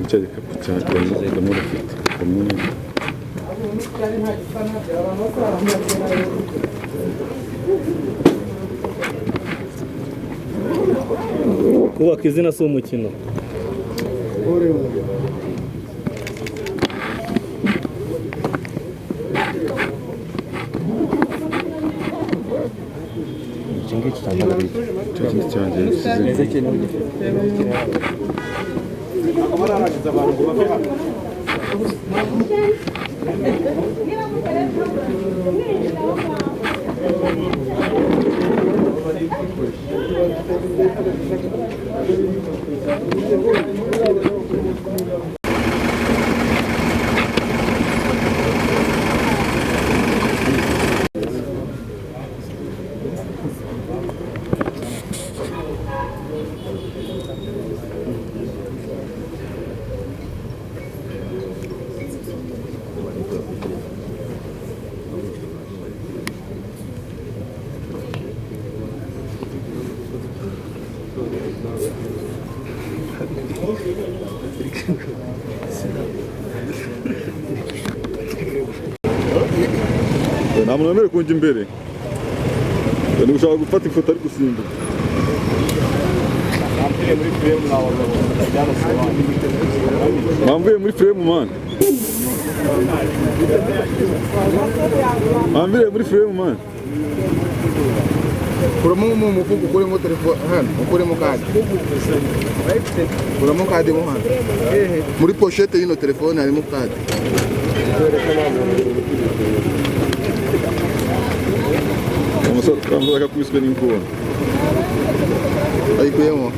icyo gikapu cyanjye ndamurafite kamwe kubaka izina si umukino. nta muntu wemerewe kunjya imbere. Ni gushaka gufata ifoto ari gusimbuka. Mamvuye muri frame man. Mamvuye muri frame man. Kuramo mu mufuko kurimo telefone hano ukuremo kadi. Kuramo kadi mo hano. Muri pochette y'ino telefone harimo kadi. Umusore twambaye akubiswe n'inkuba. Ayikuyemo.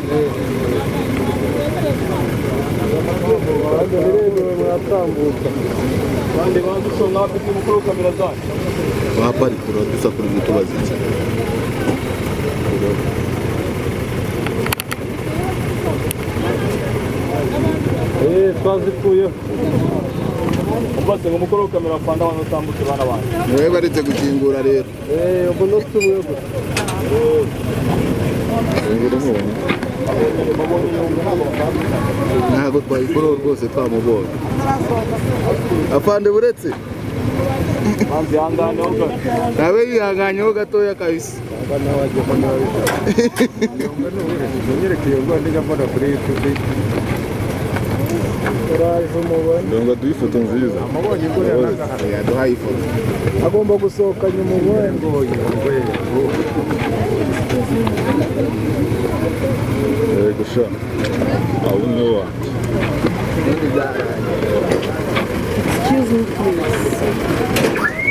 Bande bandusonga afite umukuru kamera zacu. Wapari kuro dusa kuri mutubaziza. Twazikuye. Ubase ngo umukuru kamera fanda abantu tambutse bana bandi. Mwe baretse gukingura rero. Ubwo ndotumuye gusa. Ntago twayikora rwose twamubonye. Afande buretse. Manzi hangane oga. Nawe yihanganyeho gatoya kabisa. Nyerekeye ngo ndiga mbona kuri YouTube. Ndonga duha ifoto nziza. Amabonye ko yaduhaye ifoto. agomba gusohoka nyuma ngo gusha aho niho wanjye. Excuse me, please.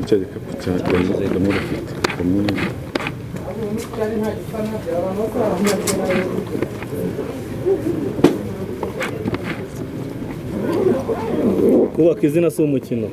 Icyo gikapu cyanjye ndamurafite kamwe kubaka izina si umukino.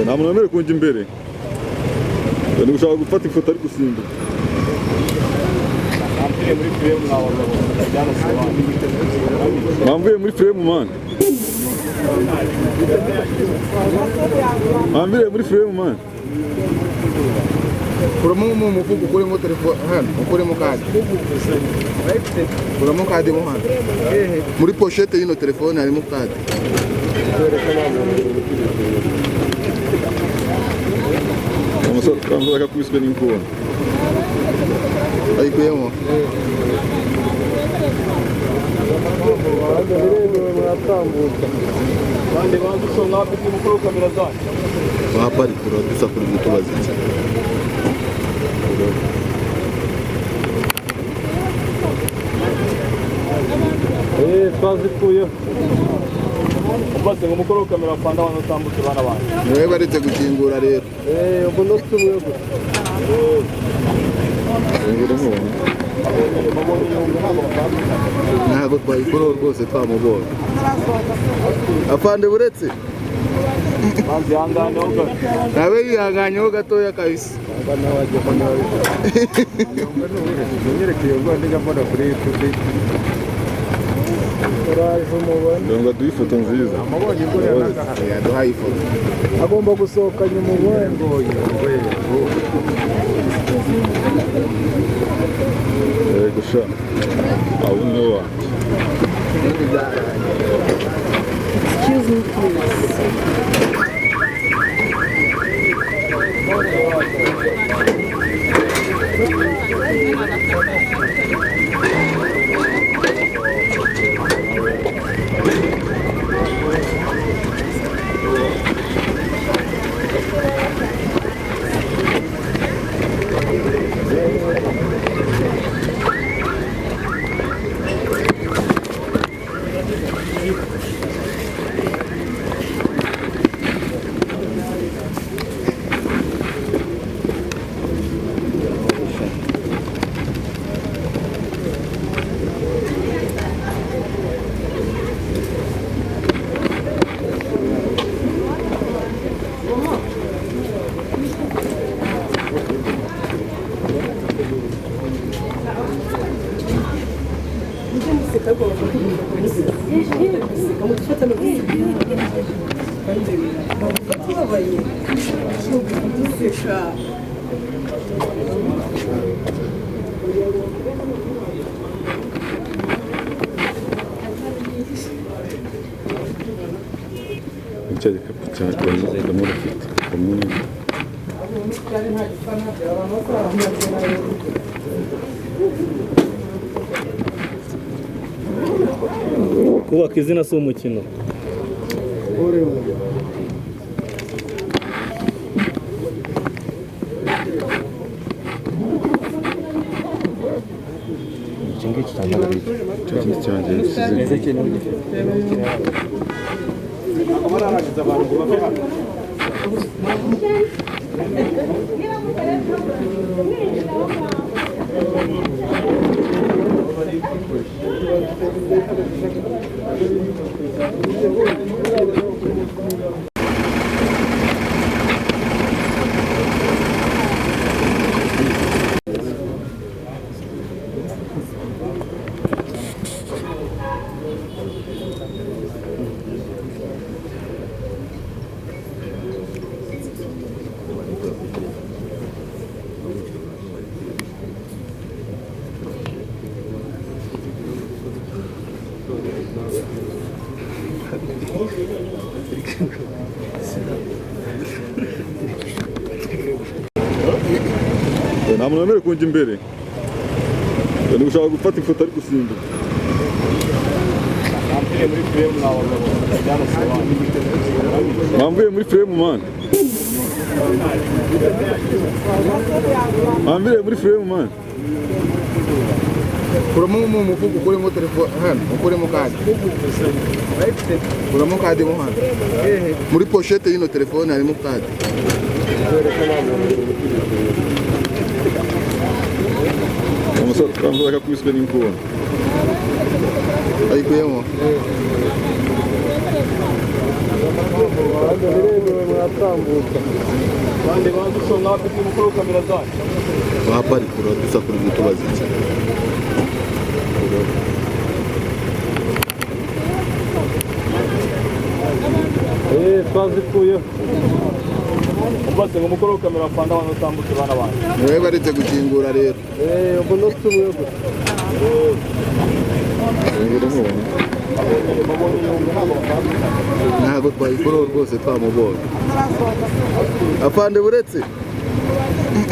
nta muntu wemerewe kunjya imbere. Ndi gushaka gufata ifoto ari gusimbuka. Mwamvuye muri frame man. Mwamvuye muri frame man. Kuramo mu mufuko ukuremo telefone hano, ukuremo kadi. Kuramo kadi mo hano. Muri pochette y'ino telefone harimo kadi. Umusore twambaye akakubiswe n'inkuba. Ayikuyemo. Bande bazusonga bafite mukuru kamera zacu. Wapari dusa kuri mutubazi. Twazikuye. Ubase ngo mukuru kamera fanda abantu tambutse bana bana. Niwe baretse gukingura rero. Ubwo ndosubiye gusa. Ntabwo twayikora rwose twamubonye. Afande buretse. Banzi hangane uga. Nawe yihanganyeho gatoya kabisa. Nyerekeye ubwo ndiga mbona kuri YouTube. Ndonga duha ifoto nziza. Yaduhaye ifoto. Agomba gusohoka nyuma ubwo. Gusha. Aho niho wa. Excuse me, please. Icyo gikapu cyanjye ndamura afite kamwe. Kubaka izina si umukino. nta muntu wemerewe kunjya imbere. Ndi gushaka gufata ifoto ari gusimbuka. Bamvuye muri frame man. Bamvuye muri frame man. Kuramo mu mufuko ukuremo telefone hano, ukuremo kadi. Kuramo kadi mo hano. Muri pochette y'ino telefone harimo kadi. Umusore avuga ko akubiswe n'inkuba. Ayikuyemo. Bande badusonga bafite umukoro kamera zacu. Wapari kuro dusa kuri gutubaza iki. Twazikuyeho. Ubatse ngo umukoro kamera fanda abantu utambutse bana bandi. Wewe baretse gukingura rero. Ubwo ntutubuye gusa. Ntabwo twayikora rwose twamubonye. Afande buretse.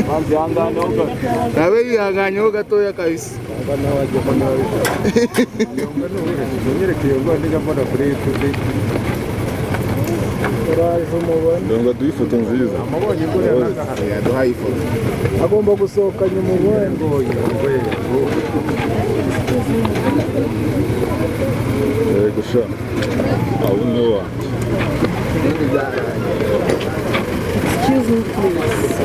Manzi hangane ho gato. Nawe yihanganyeho gatoya kabisa. Ndonga duha ifoto nziza. Yaduhaye ifoto. Agomba gusohoka nyuma ubundi. Yego sha. Aho ni wanjye. Excuse me, please.